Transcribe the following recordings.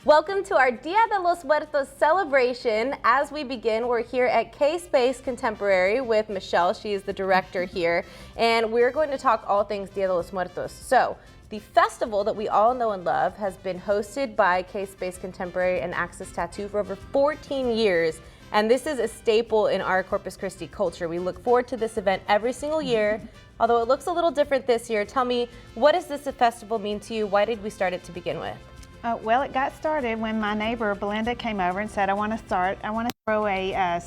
Welcome to our Dia de los Muertos celebration. As we begin, we're here at K-Space Contemporary with Michelle. She is the director here, and we're going to talk all things Dia de los Muertos. So, the festival that we all know and love has been hosted by K-Space Contemporary and Axis Tattoo for over 14 years. And this is a staple in our Corpus Christi culture. We look forward to this event every single year, although it looks a little different this year. Tell me, what does this festival mean to you? Why did we start it to begin with? Well, it got started when my neighbor Belinda came over and said, I want to throw a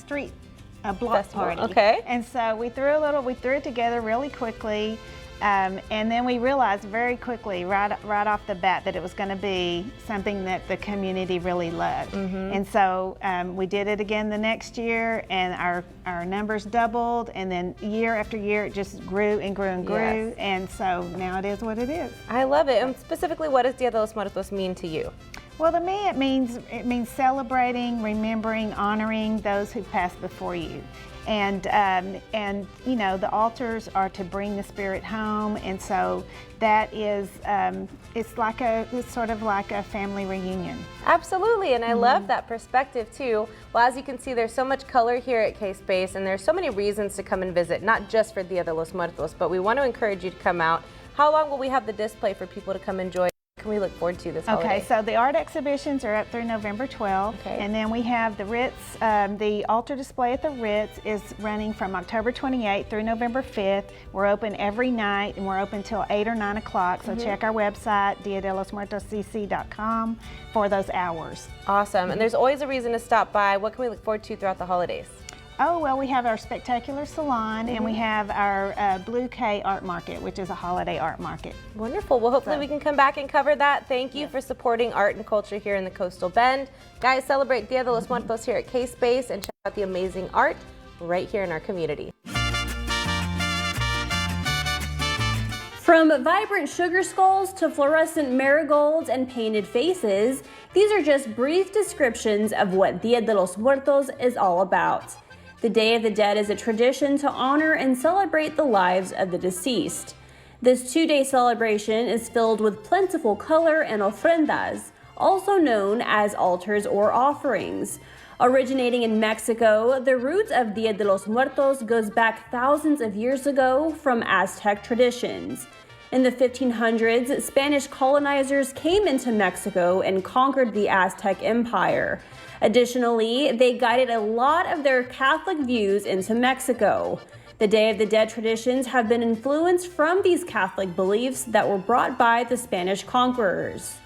block Festival. party. Okay. And so we threw it together really quickly. And then we realized very quickly, right off the bat, that it was going to be something that the community really loved. And so we did it again the next year, and our numbers doubled, and then year after year it just grew and grew and grew. Yes. And so now it is what it is. I love it. And specifically, what does Dia de los Muertos mean to you? Well, to me, it means celebrating, remembering, honoring those who passed before you. And you know, the altars are to bring the spirit home, and so that is it's sort of like a family reunion. Absolutely, and I love that perspective too. Well, as you can see, there's so much color here at K-Space, and there's so many reasons to come and visit, not just for Dia de los Muertos, but we want to encourage you to come out. How long will we have the display for people to come enjoy? Can we look forward to this holiday? Okay, so the art exhibitions are up through November 12th, and then we have the Ritz, the altar display at the Ritz is running from October 28th through November 5th. We're open every night, and we're open till 8 or 9 o'clock, so check our website, diadelosmuertoscc.com, for those hours. Awesome, and there's always a reason to stop by. What can we look forward to throughout the holidays? Oh, well, we have our spectacular salon, and we have our Blue K art market, which is a holiday art market. Wonderful. Well, hopefully we can come back and cover that. Thank you for supporting art and culture here in the Coastal Bend. Guys, celebrate Dia de los Muertos here at K-Space and check out the amazing art right here in our community. From vibrant sugar skulls to fluorescent marigolds and painted faces, these are just brief descriptions of what Dia de los Muertos is all about. The Day of the Dead is a tradition to honor and celebrate the lives of the deceased. This two-day celebration is filled with plentiful color and ofrendas, also known as altars or offerings. Originating in Mexico, the roots of Dia de los Muertos goes back thousands of years ago from Aztec traditions. In the 1500s, Spanish colonizers came into Mexico and conquered the Aztec Empire. Additionally, they guided a lot of their Catholic views into Mexico. The Day of the Dead traditions have been influenced from these Catholic beliefs that were brought by the Spanish conquerors.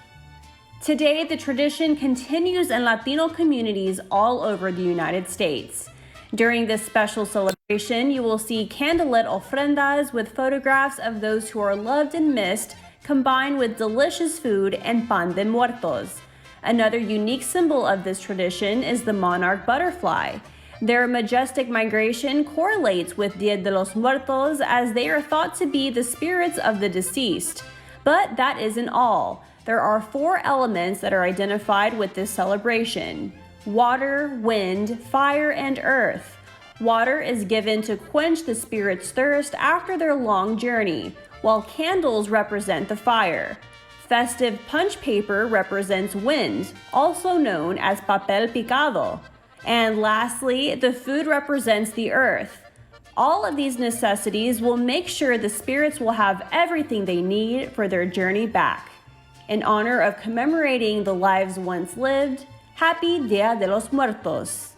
Today, the tradition continues in Latino communities all over the United States. During this special celebration, you will see candlelit ofrendas with photographs of those who are loved and missed, combined with delicious food and pan de muertos. Another unique symbol of this tradition is the monarch butterfly. Their majestic migration correlates with Dia de los Muertos, as they are thought to be the spirits of the deceased. But that isn't all. There are 4 elements that are identified with this celebration: water, wind, fire, and earth. Water is given to quench the spirit's thirst after their long journey, while candles represent the fire. Festive punch paper represents wind, also known as papel picado. And lastly, the food represents the earth. All of these necessities will make sure the spirits will have everything they need for their journey back. In honor of commemorating the lives once lived, Happy Dia de los Muertos!